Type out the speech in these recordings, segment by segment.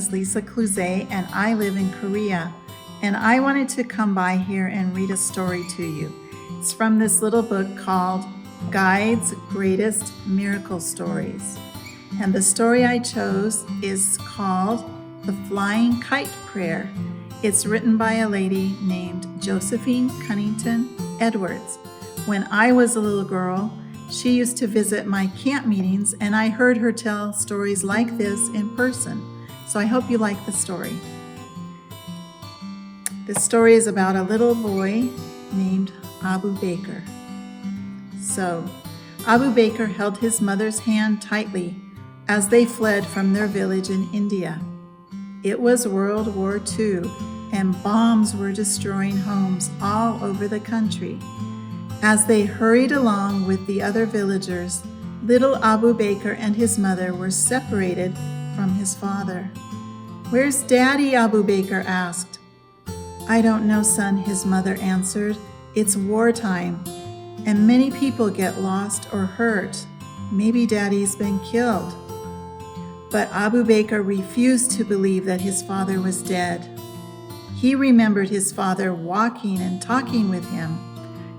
is Lisa Cluzet, and I live in Korea. And I wanted to come by here and read a story to you. It's from this little book called Guide's Greatest Miracle Stories. And the story I chose is called The Flying Kite Prayer. It's written by a lady named Josephine Cunnington Edwards. When I was a little girl, she used to visit my camp meetings, and I heard her tell stories like this in person. So I hope you like the story. This story is about a little boy named Abu Bakr. So, Abu Bakr held his mother's hand tightly as they fled from their village in India. It was World War II, and bombs were destroying homes all over the country. As they hurried along with the other villagers, little Abu Bakr and his mother were separated from his father. "Where's Daddy?" Abu Bakr asked. "I don't know, son," his mother answered. "It's wartime, and many people get lost or hurt. Maybe Daddy's been killed." But Abu Bakr refused to believe that his father was dead. He remembered his father walking and talking with him,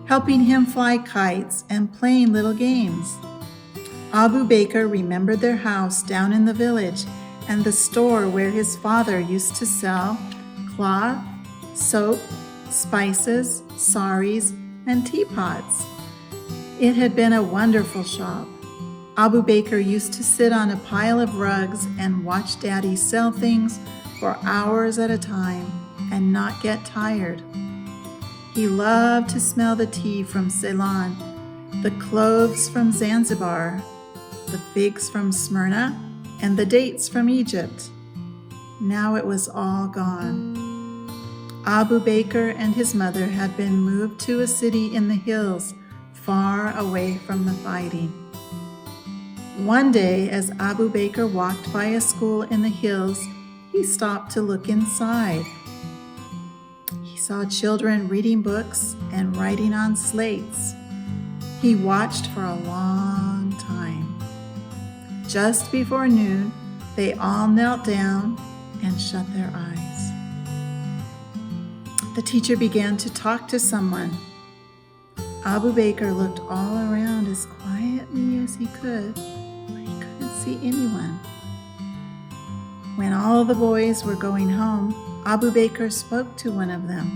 helping him fly kites and playing little games. Abu Bakr remembered their house down in the village and the store where his father used to sell cloth, soap, spices, saris, and teapots. It had been a wonderful shop. Abu Bakr used to sit on a pile of rugs and watch Daddy sell things for hours at a time and not get tired. He loved to smell the tea from Ceylon, the cloves from Zanzibar, the figs from Smyrna, and the dates from Egypt. Now it was all gone. Abu Bakr and his mother had been moved to a city in the hills, far away from the fighting. One day, as Abu Bakr walked by a school in the hills, he stopped to look inside. He saw children reading books and writing on slates. He watched for a long time. Just before noon, they all knelt down and shut their eyes. The teacher began to talk to someone. Abu Bakr looked all around as quietly as he could, but he couldn't see anyone. When all the boys were going home, Abu Bakr spoke to one of them.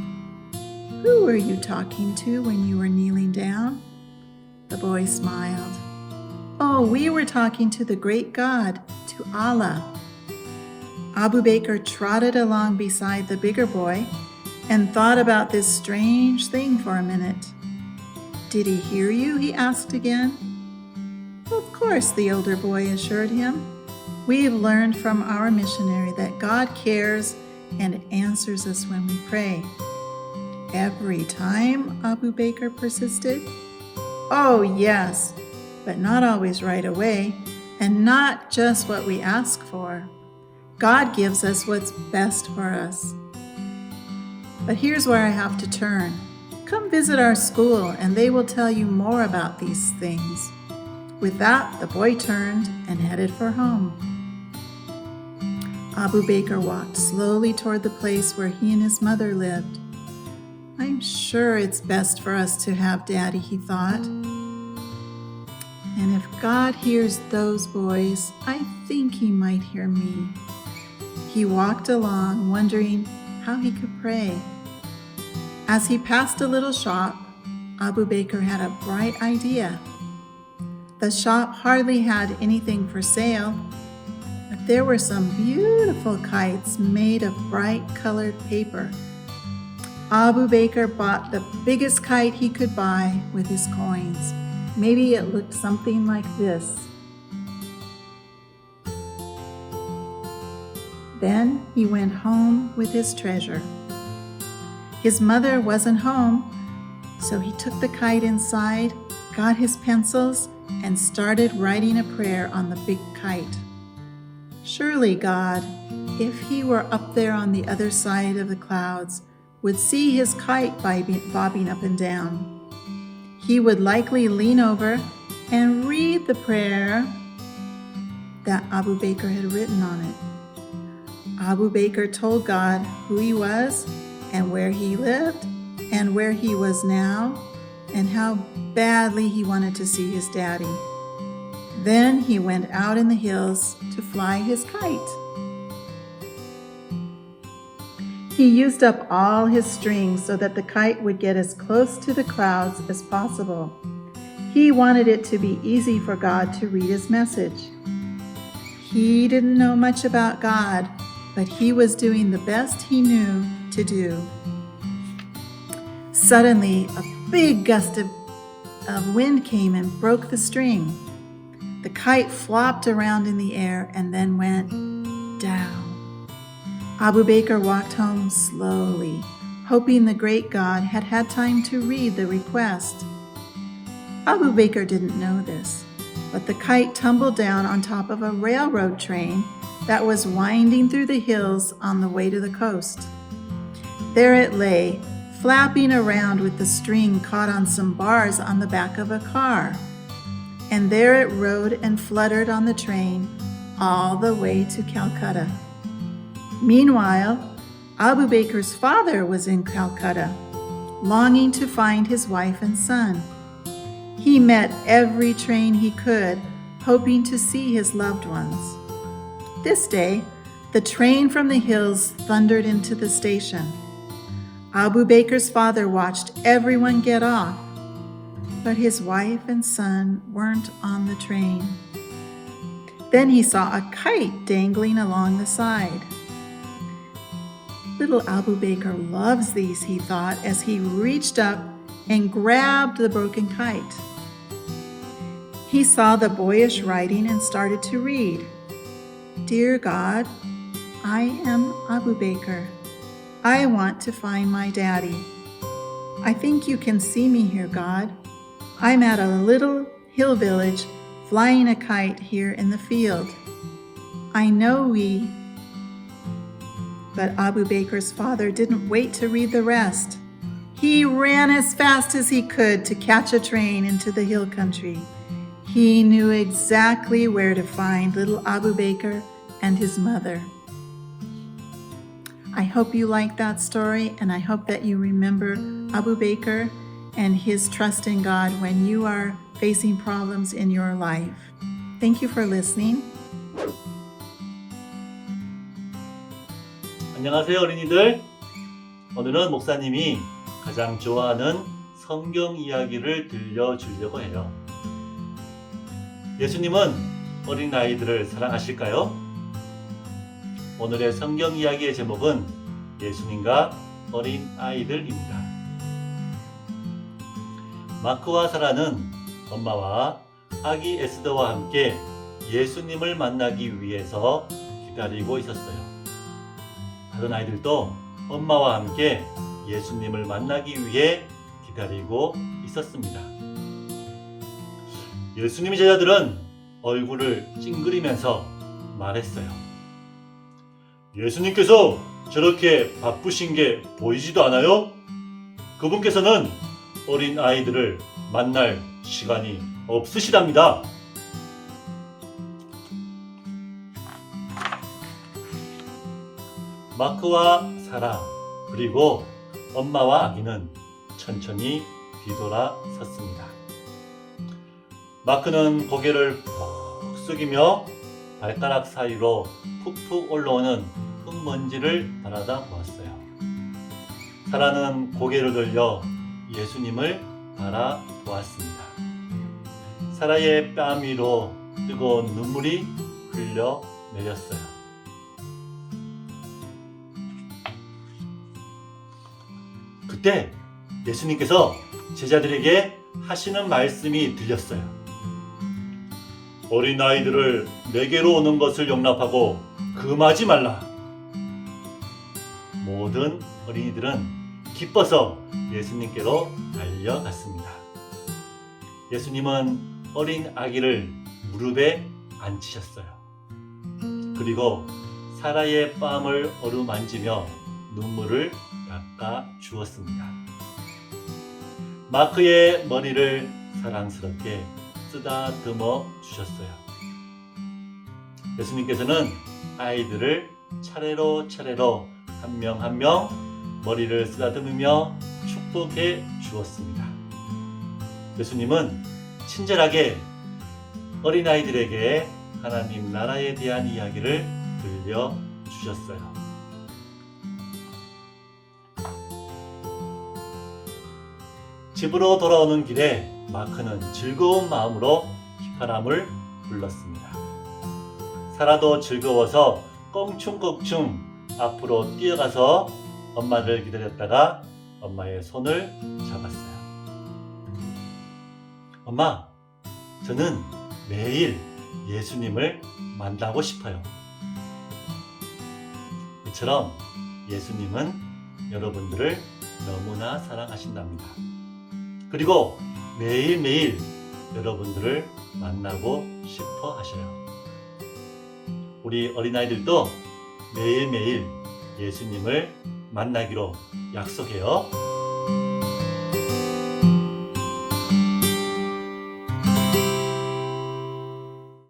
"Who were you talking to when you were kneeling down?" The boy smiled. "Oh, we were talking to the great God, to Allah." Abu Bakr trotted along beside the bigger boy and thought about this strange thing for a minute. "Did he hear you?" he asked again. "Of course," the older boy assured him. "We've learned from our missionary that God cares and answers us when we pray." "Every time?" Abu Bakr persisted. "Oh, yes, but not always right away, and not just what we ask for. God gives us what's best for us. But here's where I have to turn. Come visit our school, and they will tell you more about these things." With that, the boy turned and headed for home. Abu Bakr walked slowly toward the place where he and his mother lived. "I'm sure it's best for us to have Daddy," he thought. "And if God hears those boys, I think he might hear me." He walked along, wondering how he could pray. As he passed a little shop, Abu Bakr had a bright idea. The shop hardly had anything for sale, but there were some beautiful kites made of bright colored paper. Abu Bakr bought the biggest kite he could buy with his coins. Maybe it looked something like this. Then he went home with his treasure. His mother wasn't home, so he took the kite inside, got his pencils, and started writing a prayer on the big kite. Surely God, if he were up there on the other side of the clouds, would see his kite bobbing up and down. He would likely lean over and read the prayer that Abu Bakr had written on it. Abu Bakr told God who he was and where he lived and where he was now and how badly he wanted to see his daddy. Then he went out in the hills to fly his kite. He used up all his strings so that the kite would get as close to the clouds as possible. He wanted it to be easy for God to read his message. He didn't know much about God, but he was doing the best he knew to do. Suddenly, a big gust of wind came and broke the string. The kite flopped around in the air and then went down. Abu Bakr walked home slowly, hoping the great God had had time to read the request. Abu Bakr didn't know this, but the kite tumbled down on top of a railroad train that was winding through the hills on the way to the coast. There it lay, flapping around with the string caught on some bars on the back of a car. And there it rode and fluttered on the train all the way to Calcutta. Meanwhile, Abu Bakr's father was in Calcutta, longing to find his wife and son. He met every train he could, hoping to see his loved ones. This day, the train from the hills thundered into the station. Abu Bakr's father watched everyone get off, but his wife and son weren't on the train. Then he saw a kite dangling along the side. Little Abu Bakr loves these, he thought, as he reached up and grabbed the broken kite. He saw the boyish writing and started to read. Dear God, I am Abu Bakr. I want to find my daddy. I think you can see me here, God. I'm at a little hill village flying a kite here in the field. I know But Abu Bakr's father didn't wait to read the rest. He ran as fast as he could to catch a train into the hill country. He knew exactly where to find little Abu Bakr and his mother. I hope you like that story, and I hope that you remember Abu Bakr and his trust in God when you are facing problems in your life. Thank you for listening. 안녕하세요, 어린이들. 오늘은 목사님이 가장 좋아하는 성경 이야기를 들려주려고 해요. 예수님은 어린아이들을 사랑하실까요? 오늘의 성경 이야기의 제목은 예수님과 어린아이들입니다. 마크와 사라는 엄마와 아기 에스더와 함께 예수님을 만나기 위해서 기다리고 있었어요. 다른 아이들도 엄마와 함께 예수님을 만나기 위해 기다리고 있었습니다. 예수님의 제자들은 얼굴을 찡그리면서 말했어요. 예수님께서 저렇게 바쁘신 게 보이지도 않아요? 그분께서는 어린 아이들을 만날 시간이 없으시답니다. 마크와 사라 그리고 엄마와 아기는 천천히 뒤돌아 섰습니다. 마크는 고개를 푹 숙이며 발가락 사이로 푹푹 올라오는 흙먼지를 바라다 보았어요. 사라는 고개를 돌려 예수님을 바라보았습니다. 사라의 뺨 위로 뜨거운 눈물이 흘러내렸어요. 그때 예수님께서 제자들에게 하시는 말씀이 들렸어요. 어린아이들을 내게로 오는 것을 용납하고 금하지 말라. 모든 어린이들은 기뻐서 예수님께로 달려갔습니다. 예수님은 어린 아기를 무릎에 앉히셨어요. 그리고 사라의 뺨을 어루만지며 눈물을 닦아 주었습니다. 마크의 머리를 사랑스럽게 쓰다듬어 주셨어요. 예수님께서는 아이들을 차례로 한 명 한 명 머리를 쓰다듬으며 축복해 주었습니다. 예수님은 친절하게 어린아이들에게 하나님 나라에 대한 이야기를 들려주셨어요. 집으로 돌아오는 길에 마크는 즐거운 마음으로 휘파람을 불렀습니다. 사라도 즐거워서 껑충껑충 앞으로 뛰어가서 엄마를 기다렸다가 엄마의 손을 잡았어요. 엄마, 저는 매일 예수님을 만나고 싶어요. 이처럼 예수님은 여러분들을 너무나 사랑하신답니다. 그리고 매일매일 여러분들을 만나고 싶어 하셔요. 우리 어린아이들도 매일매일 예수님을 만나기로 약속해요.